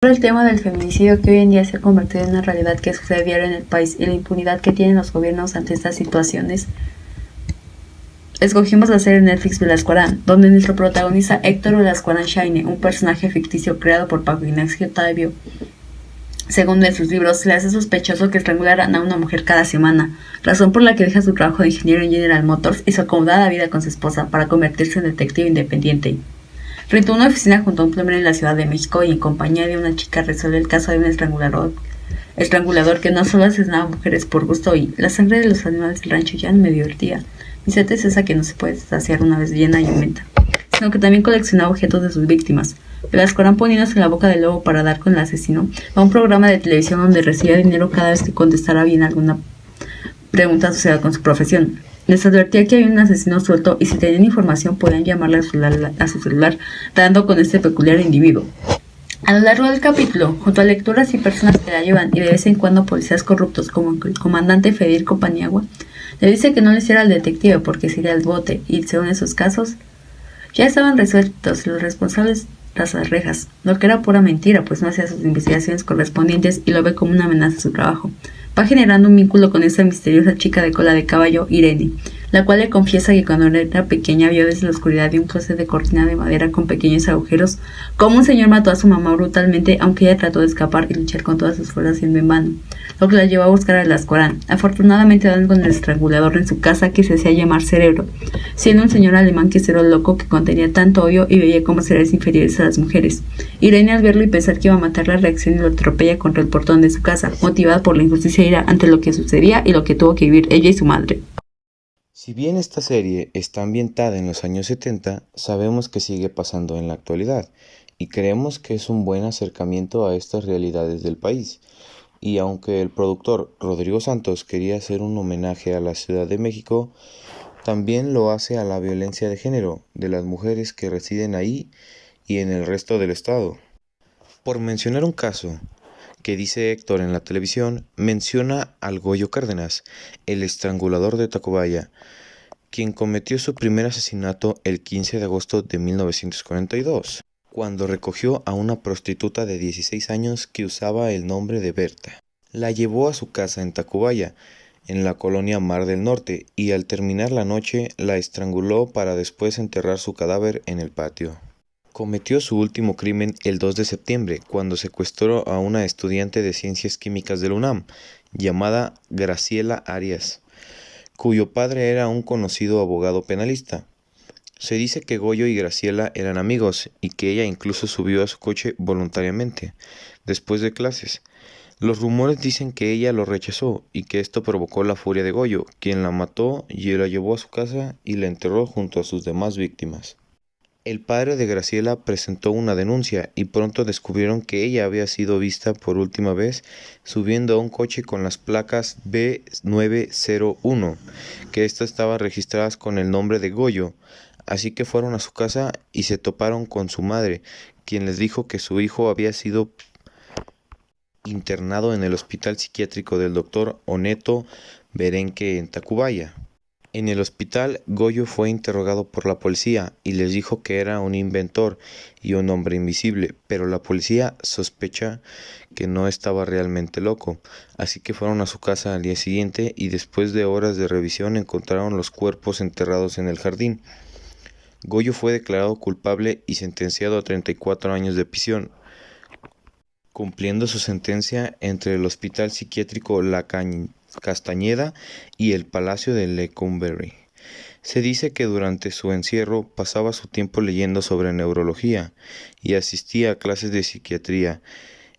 El tema del feminicidio, que hoy en día se ha convertido en una realidad que sucede diario en el país, y la impunidad que tienen los gobiernos ante estas situaciones, escogimos la serie Netflix Velasco Arán, donde nuestro protagonista Héctor Velasco Arán Shaine, un personaje ficticio creado por Paco Ignacio Taibio, según de sus libros, se le hace sospechoso que estrangularan a una mujer cada semana, razón por la que deja su trabajo de ingeniero en General Motors y su acomodada vida con su esposa para convertirse en detective independiente. Rentó una oficina junto a un plomero en la Ciudad de México y en compañía de una chica resuelve el caso de un estrangulador que no solo asesinaba a mujeres por gusto y la sangre de los animales del rancho ya no me divertía. Mi sed es esa que no se puede saciar una vez llena y aumenta, sino que también coleccionaba objetos de sus víctimas. Velasco Arán, poniéndose en la boca del lobo para dar con el asesino, a un programa de televisión donde recibía dinero cada vez que contestara bien alguna pregunta asociada con su profesión. Les advertía que había un asesino suelto y si tenían información podían llamarle a su celular, dando con este peculiar individuo. A lo largo del capítulo, junto a lecturas y personas que la llevan y de vez en cuando policías corruptos como el comandante Federico Paniagua, le dice que no le hiciera al detective porque sería el bote y, según esos casos, ya estaban resueltos los responsables tras las rejas, lo que era pura mentira, pues no hacía sus investigaciones correspondientes y lo ve como una amenaza a su trabajo. Va generando un vínculo con esa misteriosa chica de cola de caballo, Irene, la cual le confiesa que cuando era pequeña vio desde la oscuridad de un closet de cortina de madera con pequeños agujeros cómo un señor mató a su mamá brutalmente, aunque ella trató de escapar y luchar con todas sus fuerzas siendo en vano, lo que la llevó a buscar a Velasco Arán. Afortunadamente dan con el estrangulador en su casa, que se hacía llamar Cerebro, siendo un señor alemán que era loco, que contenía tanto odio y veía como seres inferiores a las mujeres. Irene, al verlo y pensar que iba a matarla, reacciona y lo atropella contra el portón de su casa, motivada por la injusticia e ira ante lo que sucedía y lo que tuvo que vivir ella y su madre. Si bien esta serie está ambientada en los años 70, sabemos que sigue pasando en la actualidad y creemos que es un buen acercamiento a estas realidades del país. Y aunque el productor Rodrigo Santos quería hacer un homenaje a la Ciudad de México, también lo hace a la violencia de género de las mujeres que residen ahí y en el resto del estado. Por mencionar un caso que dice Héctor en la televisión, menciona al Goyo Cárdenas, el estrangulador de Tacubaya, quien cometió su primer asesinato el 15 de agosto de 1942, cuando recogió a una prostituta de 16 años que usaba el nombre de Berta. La llevó a su casa en Tacubaya, en la colonia Mar del Norte, y al terminar la noche la estranguló para después enterrar su cadáver en el patio. Cometió su último crimen el 2 de septiembre, cuando secuestró a una estudiante de Ciencias Químicas de la UNAM, llamada Graciela Arias, cuyo padre era un conocido abogado penalista. Se dice que Goyo y Graciela eran amigos y que ella incluso subió a su coche voluntariamente, después de clases. Los rumores dicen que ella lo rechazó y que esto provocó la furia de Goyo, quien la mató y la llevó a su casa y la enterró junto a sus demás víctimas. El padre de Graciela presentó una denuncia y pronto descubrieron que ella había sido vista por última vez subiendo a un coche con las placas B901, que estas estaban registradas con el nombre de Goyo, así que fueron a su casa y se toparon con su madre, quien les dijo que su hijo había sido internado en el hospital psiquiátrico del Dr. Oneto Berenque en Tacubaya. En el hospital, Goyo fue interrogado por la policía y les dijo que era un inventor y un hombre invisible, pero la policía sospecha que no estaba realmente loco, así que fueron a su casa al día siguiente y después de horas de revisión encontraron los cuerpos enterrados en el jardín. Goyo fue declarado culpable y sentenciado a 34 años de prisión, cumpliendo su sentencia entre el hospital psiquiátrico La Castañeda y el Palacio de Lecumberri. Se dice que durante su encierro pasaba su tiempo leyendo sobre neurología y asistía a clases de psiquiatría.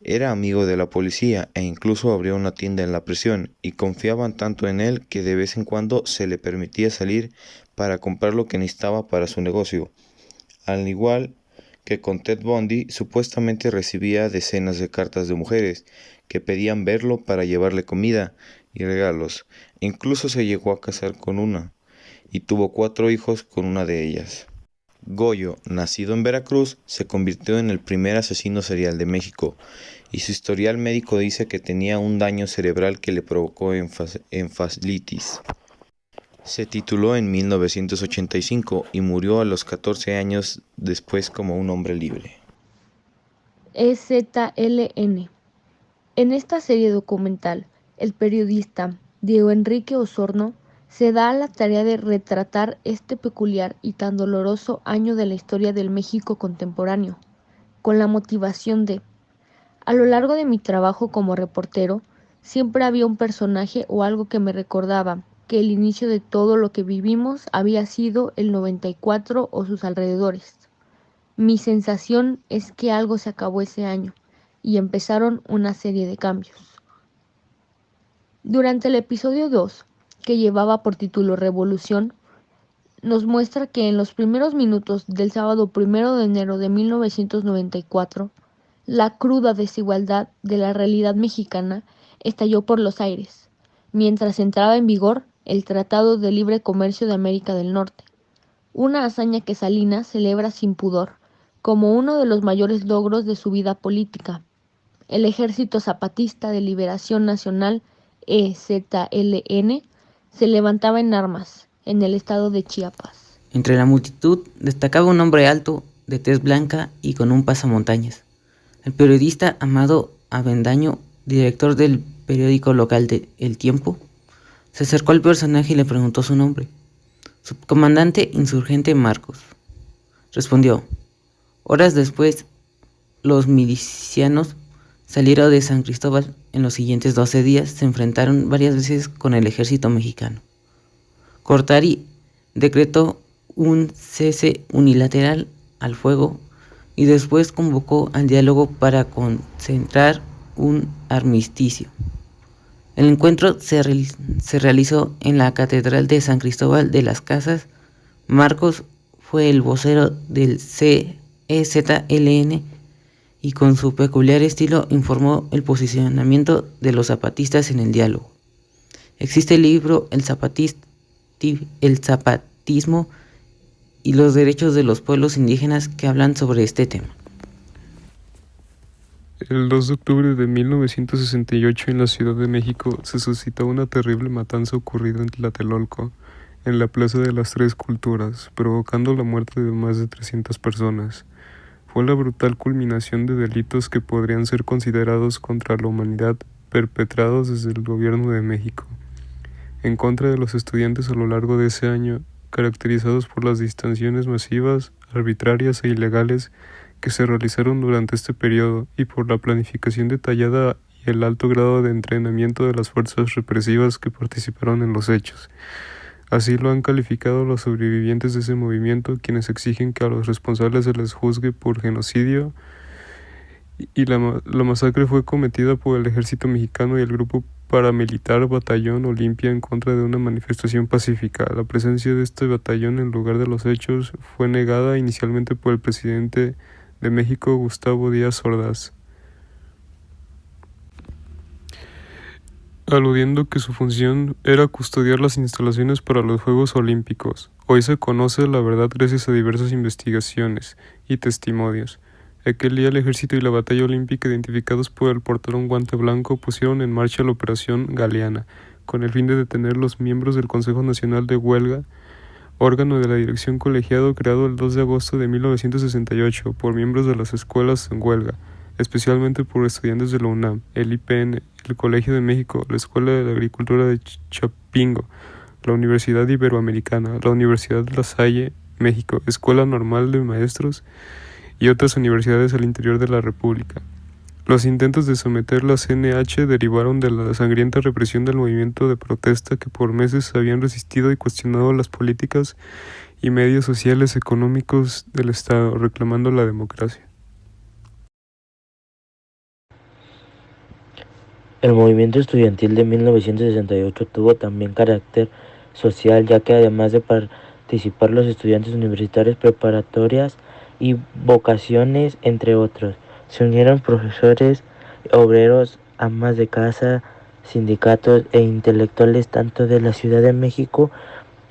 Era amigo de la policía e incluso abrió una tienda en la prisión y confiaban tanto en él que de vez en cuando se le permitía salir para comprar lo que necesitaba para su negocio. Al igual que con Ted Bundy, supuestamente recibía decenas de cartas de mujeres que pedían verlo para llevarle comida y regalos. Incluso se llegó a casar con una y tuvo 4 hijos con una de ellas. Goyo, nacido en Veracruz, se convirtió en el primer asesino serial de México y su historial médico dice que tenía un daño cerebral que le provocó enfasitis. Se tituló en 1985 y murió a los 14 años después como un hombre libre. EZLN. En esta serie documental, el periodista Diego Enrique Osorno se da a la tarea de retratar este peculiar y tan doloroso año de la historia del México contemporáneo, con la motivación de: a lo largo de mi trabajo como reportero, siempre había un personaje o algo que me recordaba que el inicio de todo lo que vivimos había sido el 94 o sus alrededores. Mi sensación es que algo se acabó ese año y empezaron una serie de cambios. Durante el episodio 2, que llevaba por título Revolución, nos muestra que en los primeros minutos del sábado 1 de enero de 1994, la cruda desigualdad de la realidad mexicana estalló por los aires, mientras entraba en vigor el Tratado de Libre Comercio de América del Norte, una hazaña que Salinas celebra sin pudor como uno de los mayores logros de su vida política. El Ejército Zapatista de Liberación Nacional, EZLN, se levantaba en armas en el estado de Chiapas. Entre la multitud destacaba un hombre alto, de tez blanca y con un pasamontañas. El periodista Amado Avendaño, director del periódico local de El Tiempo, se acercó al personaje y le preguntó su nombre. Subcomandante insurgente Marcos, respondió. Horas después, los milicianos salieron de San Cristóbal. En los siguientes 12 días se enfrentaron varias veces con el ejército mexicano. Cortari decretó un cese unilateral al fuego y después convocó al diálogo para concentrar un armisticio. El encuentro se realizó en la Catedral de San Cristóbal de las Casas. Marcos fue el vocero del EZLN y con su peculiar estilo informó el posicionamiento de los zapatistas en el diálogo. Existe el libro El zapatismo y los derechos de los pueblos indígenas que hablan sobre este tema. El 2 de octubre de 1968 en la Ciudad de México se suscitó una terrible matanza ocurrida en Tlatelolco, en la Plaza de las Tres Culturas, provocando la muerte de más de 300 personas. Fue la brutal culminación de delitos que podrían ser considerados contra la humanidad perpetrados desde el gobierno de México, en contra de los estudiantes a lo largo de ese año, caracterizados por las detenciones masivas, arbitrarias e ilegales que se realizaron durante este periodo y por la planificación detallada y el alto grado de entrenamiento de las fuerzas represivas que participaron en los hechos. Así lo han calificado los sobrevivientes de ese movimiento, quienes exigen que a los responsables se les juzgue por genocidio, y la masacre fue cometida por el ejército mexicano y el grupo paramilitar Batallón Olimpia en contra de una manifestación pacífica. La presencia de este batallón en el lugar de los hechos fue negada inicialmente por el presidente de México, Gustavo Díaz Ordaz, aludiendo que su función era custodiar las instalaciones para los Juegos Olímpicos. Hoy se conoce la verdad gracias a diversas investigaciones y testimonios. Aquel día el ejército y la batalla olímpica, identificados por el portalón Guante Blanco, pusieron en marcha la Operación Galeana, con el fin de detener los miembros del Consejo Nacional de Huelga, órgano de la dirección colegiado creado el 2 de agosto de 1968 por miembros de las escuelas en huelga, especialmente por estudiantes de la UNAM, el IPN, el Colegio de México, la Escuela de la Agricultura de Chapingo, la Universidad Iberoamericana, la Universidad de La Salle, México, Escuela Normal de Maestros y otras universidades al interior de la República. Los intentos de someter la CNH derivaron de la sangrienta represión del movimiento de protesta que por meses habían resistido y cuestionado las políticas y medios sociales económicos del Estado, reclamando la democracia. El movimiento estudiantil de 1968 tuvo también carácter social, ya que además de participar los estudiantes universitarios, preparatorias y vocaciones, entre otros, se unieron profesores, obreros, amas de casa, sindicatos e intelectuales tanto de la Ciudad de México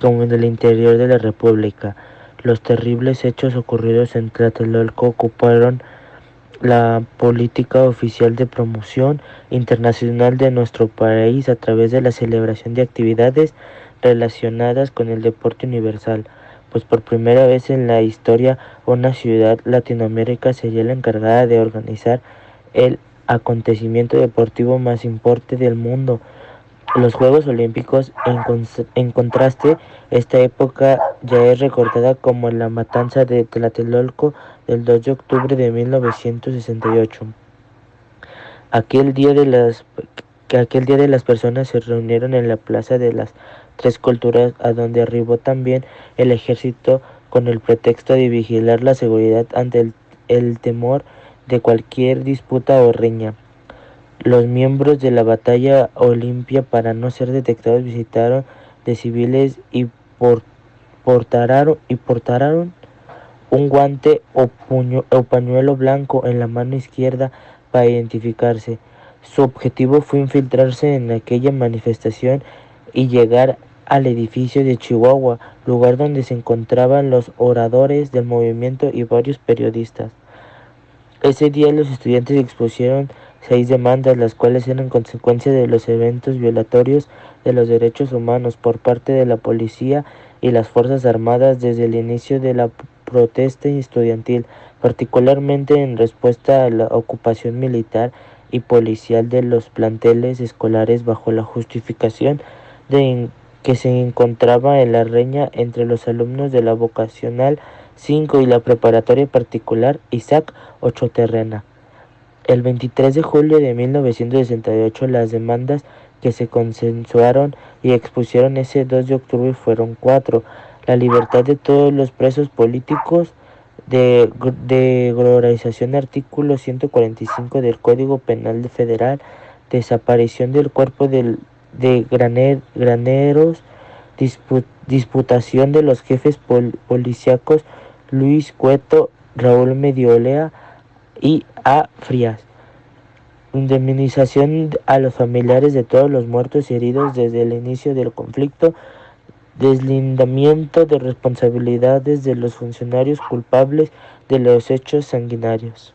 como del interior de la República. Los terribles hechos ocurridos en Tlatelolco ocuparon la política oficial de promoción internacional de nuestro país a través de la celebración de actividades relacionadas con el deporte universal, pues por primera vez en la historia una ciudad latinoamericana sería la encargada de organizar el acontecimiento deportivo más importante del mundo. Los Juegos Olímpicos, en contraste, esta época ya es recordada como la matanza de Tlatelolco del 2 de octubre de 1968. Aquel día de las personas se reunieron en la Plaza de las Tres Culturas, a donde arribó también el ejército con el pretexto de vigilar la seguridad ante el temor de cualquier disputa o riña. Los miembros de la Batalla Olimpia, para no ser detectados, visitaron de civiles y portaron un guante o pañuelo blanco en la mano izquierda para identificarse. Su objetivo fue infiltrarse en aquella manifestación y llegar al edificio de Chihuahua, lugar donde se encontraban los oradores del movimiento y varios periodistas. Ese día los estudiantes expusieron 6 demandas, las cuales eran consecuencia de los eventos violatorios de los derechos humanos por parte de la policía y las Fuerzas Armadas desde el inicio de la protesta estudiantil, particularmente en respuesta a la ocupación militar y policial de los planteles escolares bajo la justificación de que se encontraba en la riña entre los alumnos de la Vocacional 5 y la preparatoria particular Isaac Ochoterrena. El 23 de julio de 1968 las demandas que se consensuaron y expusieron ese 2 de octubre fueron 4. La libertad de todos los presos políticos, de glorización artículo 145 del Código Penal Federal, desaparición del cuerpo de graneros, disputación de los jefes policíacos Luis Cueto, Raúl Mediolea y A. Frías. Indemnización a los familiares de todos los muertos y heridos desde el inicio del conflicto. Deslindamiento de responsabilidades de los funcionarios culpables de los hechos sanguinarios.